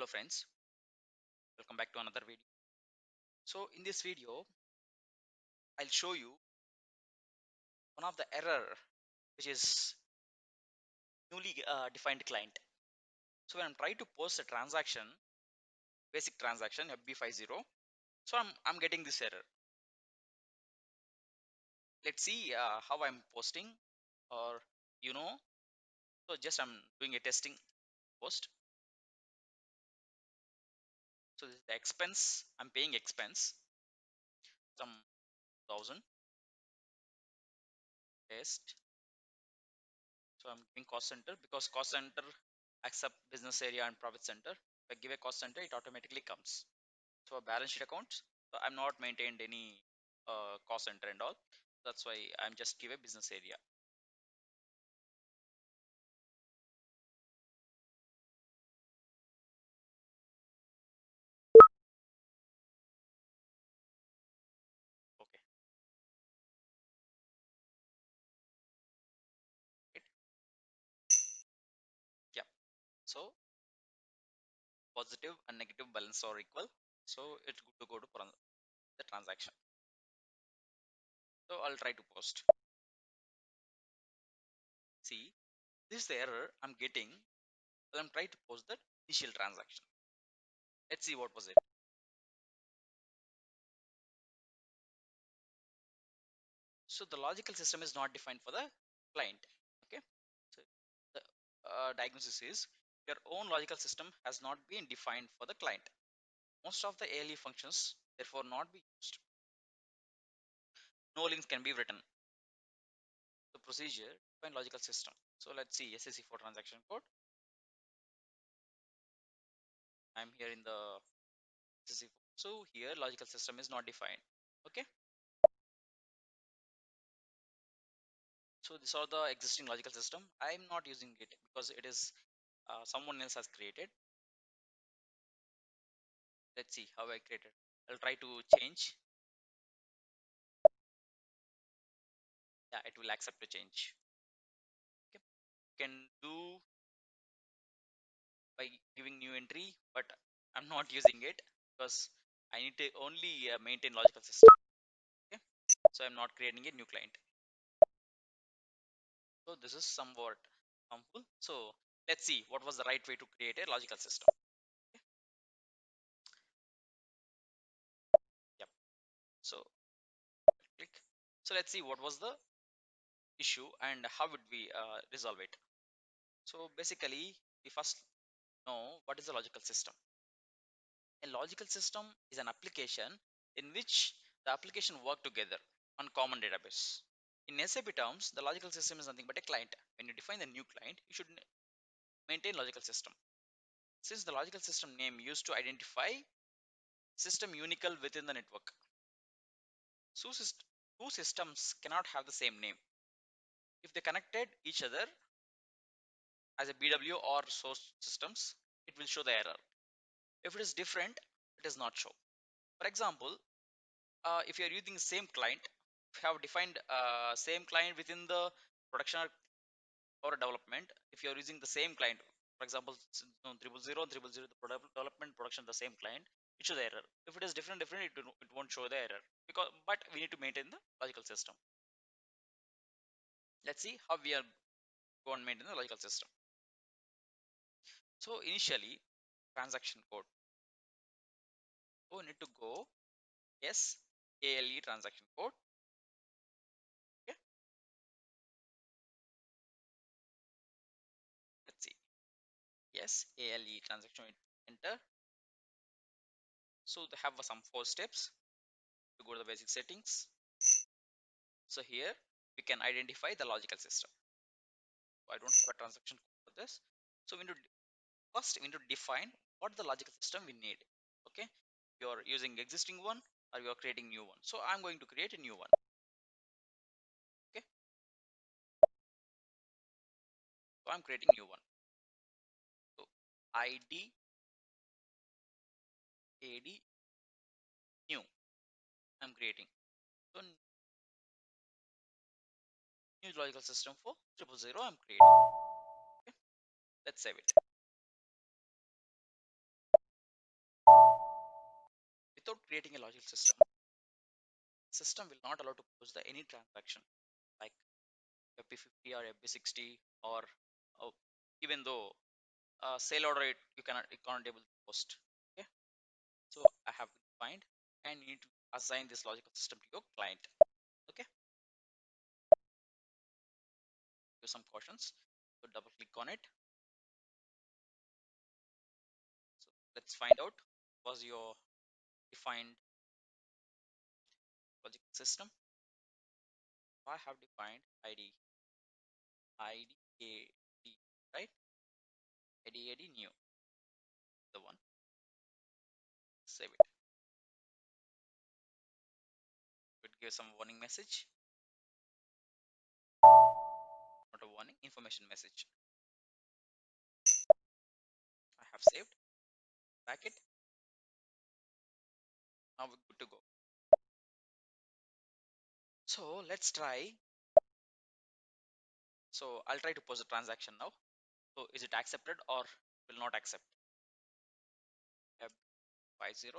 Hello friends, welcome back to another video. So in this video, I'll show you one of the error which is newly defined client. So when I'm trying to post a transaction, basic transaction FB50, so I'm getting this error. Let's see how I'm posting or you know, so just I'm doing a testing post. So this is the expense, I'm paying expense, some 1000 test. So I'm giving cost center because cost center accept business area and profit center. If I give a cost center, it automatically comes. So a balance sheet account. So I'm not maintained any cost center and all. That's why I'm just give a business area. Okay. Right. Yeah. So positive and negative balance are equal. So it's good to go to the transaction. So I'll try to post. See, this is the error I'm getting when I'm trying to post the initial transaction. Let's see what was it. So the logical system is not defined for the client. Okay. So the diagnosis is your own logical system has not been defined for the client. Most of the ALE functions therefore not be used. No links can be written. The procedure define logical system. So let's see SSE4 transaction code. I'm here in the SSE4. So here logical system is not defined. Okay. So these are the existing logical system. I'm not using it because it is someone else has created. Let's see how I created. I'll try to change. Yeah, it will accept to change. Okay. Can do by giving new entry, but I'm not using it because I need to only maintain logical system. Okay. So I'm not creating a new client. So this is somewhat harmful. So let's see what was the right way to create a logical system. Okay. Yep. So click. So let's see what was the issue and how would we resolve it. So basically, we first know what is a logical system. A logical system is an application in which the application work together on common database. In SAP terms, the logical system is nothing but a client. When you define the new client, you should maintain logical system. Since the logical system name used to identify system unique within the network. So two systems cannot have the same name. If they connected each other as a BW or source systems, it will show the error. If it is different, it does not show. For example, if you are using same client, if you have defined same client within the production or development, if you are using the same client, for example, 000 the development production the same client, it shows the error. If it is different, it won't show the error because but we need to maintain the logical system. Let's see how we are going to maintain the logical system. So initially, transaction code. So we need to go yes ALE transaction code. Okay, let's see. Yes, ALE transaction enter. So they have some 4 steps to go to the basic settings. So here we can identify the logical system. So I don't have a transaction code for this. So we need to first we need to define what the logical system we need. Okay, you're using existing one or you are creating new one. So I'm going to create a new one. Okay, so I'm creating new one. So ID AD new I'm creating. So new logical system for 000 I'm creating. Okay, let's save it. without creating a logical system will not allow to post the any transaction like FB50 or FB60 or uh, even though sale order you can't able to post. Okay, so I have to find and you need to assign this logical system to your client. Okay, give some cautions. So double click on it. So let's find out was your defined logical system. I have defined IDAD, right? IDAD new, the one. Save it. It give some warning message, not a warning, information message. I have saved. Back it. Now we're good to go. So let's try. So I'll try to post the transaction now. So is it accepted or will not accept? F50.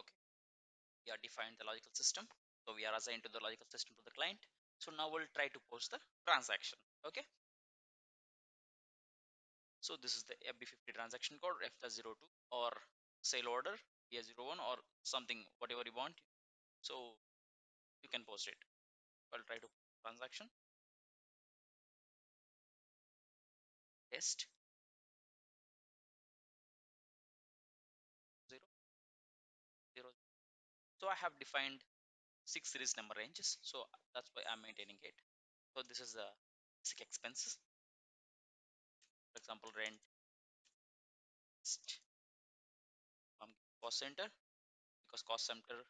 Okay, we are defined the logical system. So we are assigned to the logical system to the client. So now we'll try to post the transaction. Okay. So this is the FB50 transaction code F02 or sale order A01 or something whatever you want. So you can post it. I'll try to transaction test 0 0. So I have defined 6 series number ranges. So that's why I'm maintaining it. So this is the basic expenses. For example, rent, cost center, because cost center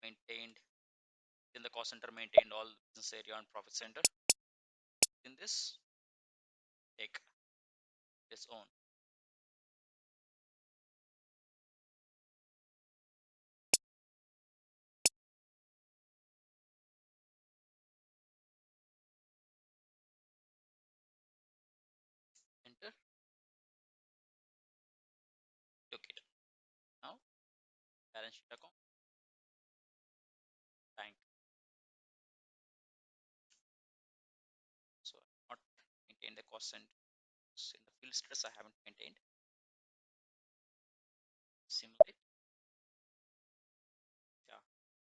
maintained in the cost center maintained all business area and profit center. In this, take this on. Enter. Okay. Now balance sheet account, bank. So I have not maintained the cost center. In the field stress I haven't maintained. Simulate. Yeah.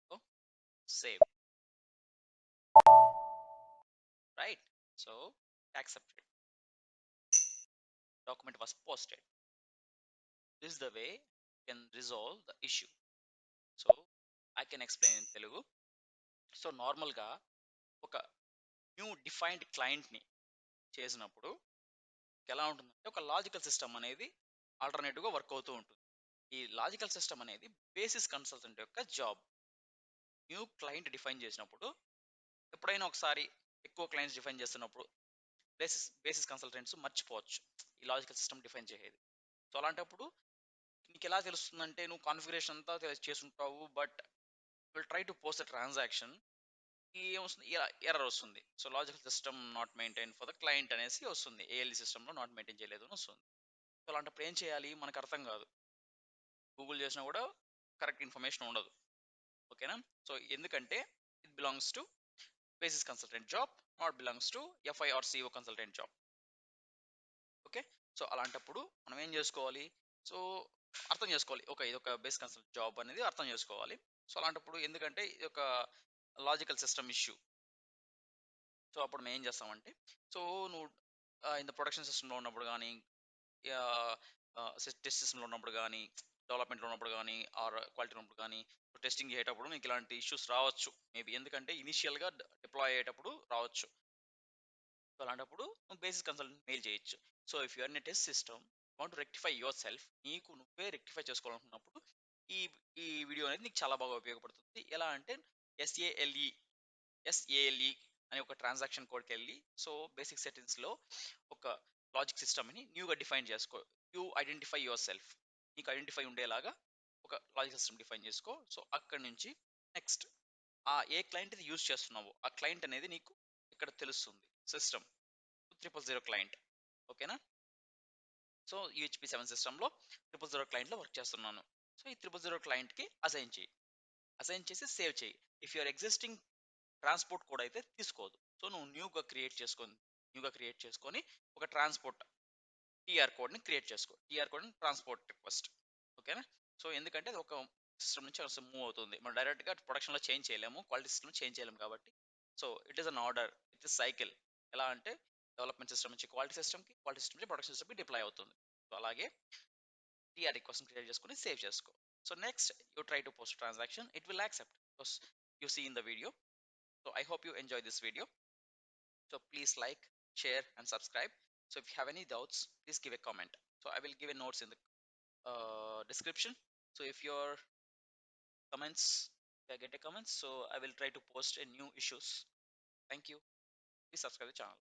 So save. Right. So accepted. Document was posted. This is the way you can resolve the issue. So I can explain in Telugu. So నార్మల్గా ఒక new defined క్లయింట్ని చేసినప్పుడు ఎలా ఉంటుందంటే ఒక logical system అనేది ఆల్టర్నేటివ్గా work అవుతూ ఉంటుంది. ఈ లాజికల్ సిస్టమ్ అనేది బేసిస్ కన్సల్టెంట్ యొక్క జాబ్. న్యూ క్లయింట్ డిఫైన్ చేసినప్పుడు ఎప్పుడైనా ఒకసారి ఎక్కువ క్లయింట్స్ డిఫైన్ చేస్తున్నప్పుడు బేసిస్ కన్సల్టెంట్స్ మర్చిపోవచ్చు ఈ లాజికల్ సిస్టమ్ డిఫైన్ చేసేది. సో అలాంటప్పుడు నీకు ఎలా తెలుస్తుందంటే నువ్వు కాన్ఫిగరేషన్ అంతా చేసుంటావు but will try to post the transaction ఏమొస్తుంది ఎర్రర్ వస్తుంది. So logical system not maintain for the client అనేసి వస్తుంది. ఏఎల్ఈ సిస్టంలో నాట్ మెయింటైన్ చేయలేదు అని వస్తుంది. సో అలాంటప్పుడు ఏం చేయాలి మనకు అర్థం కాదు. గూగుల్ చేసినా కూడా కరెక్ట్ ఇన్ఫర్మేషన్ ఉండదు. ఓకేనా. సో ఎందుకంటే it belongs to basis consultant job, not belongs to FI or CO consultant job. Okay. So అలాంటప్పుడు మనం ఏం చేసుకోవాలి, సో అర్థం చేసుకోవాలి. ఇది ఒక బేస్ కన్సల్టెంట్ జాబ్ అనేది అర్థం చేసుకోవాలి. సో అలాంటప్పుడు ఎందుకంటే ఇది ఒక లాజికల్ సిస్టమ్ ఇష్యూ. సో అప్పుడు మేము ఏం చేస్తామంటే, సో నువ్వు ఇంత ప్రొడక్షన్ సిస్టంలో ఉన్నప్పుడు కానీ టెస్ట్ సిస్టంలో ఉన్నప్పుడు కానీ డెవలప్మెంట్లో ఉన్నప్పుడు కానీ ఆర్ క్వాలిటీ ఉన్నప్పుడు కానీ టెస్టింగ్ చేసేటప్పుడు మీకు ఇలాంటి ఇష్యూస్ రావచ్చు మేబీ. ఎందుకంటే ఇనిషియల్గా డిప్లాయ్ అయ్యేటప్పుడు రావచ్చు. సో అలాంటప్పుడు నువ్వు బేసిక్ కన్సల్టెంట్ మెయిల్ చేయొచ్చు. So if you're in test system want to rectify yourself, నీకు నువ్వే రెక్టిఫై చేసుకోవాలనుకున్నప్పుడు ఈ ఈ వీడియో అనేది నీకు చాలా బాగా ఉపయోగపడుతుంది. ఎలా అంటే ఎస్ఏఎల్ఈ ఎస్ఏఎల్ఈ అనే ఒక ట్రాన్సాక్షన్ కోడ్కి వెళ్ళి సో బేసిక్ సెట్టింగ్స్లో ఒక లాజిక్ సిస్టమ్ని న్యూగా డిఫైన్ చేసుకో. యూ ఐడెంటిఫై యువర్ సెల్ఫ్, నీకు ఐడెంటిఫై ఉండేలాగా ఒక లాజిక్ సిస్టమ్ డిఫైన్ చేసుకో. సో అక్కడి నుంచి నెక్స్ట్ ఏ క్లయింట్ యూజ్ చేస్తున్నావో ఆ క్లయింట్ అనేది నీకు ఇక్కడ తెలుస్తుంది సిస్టమ్ 000 క్లయింట్. ఓకేనా? సో UHP 7 సిస్టంలో 000 క్లయింట్లో వర్క్ చేస్తున్నాను. సో ఈ 000 క్లయింట్కి అసైన్ చేసి సేవ్ చేయి. If your existing transport code అయితే తీసుకోదు. సో నువ్వు న్యూగా క్రియేట్ చేసుకొని ఒక ట్రాన్స్పోర్ట్ టీఆర్ కోడ్ని క్రియేట్ చేసుకో. TR code transport request. ఓకేనా? సో ఎందుకంటే అది ఒక సిస్టమ్ నుంచి మూవ్ అవుతుంది. మనం డైరెక్ట్గా ప్రొడక్షన్లో చేంజ్ చేయలేము, క్వాలిటీ సిస్టమ్ చేంజ్ చేయలేము కాబట్టి so it is an order, it is cycle. ఎలా అంటే డెవలప్మెంట్ సిస్టమ్ నుంచి క్వాలిటీ సిస్టమ్కి, క్వాలిటీ సిస్టమ్ నుంచి ప్రొడక్షన్ సిస్టమ్కి డిప్లాయ్ అవుతుంది. సో అలాగే టీఆర్ రిక్వెస్ట్ క్రియేట్ చేసుకొని సేవ్ చేసుకో. So next you try to post transaction, it will accept because you see in the video. So I hope you enjoy this video. So please like, share and subscribe. So if you have any doubts, please give a comment. So I will give a notes in the description. So if your comments, if I get a comments, so I will try to post a new issues. Thank you. Please subscribe the channel.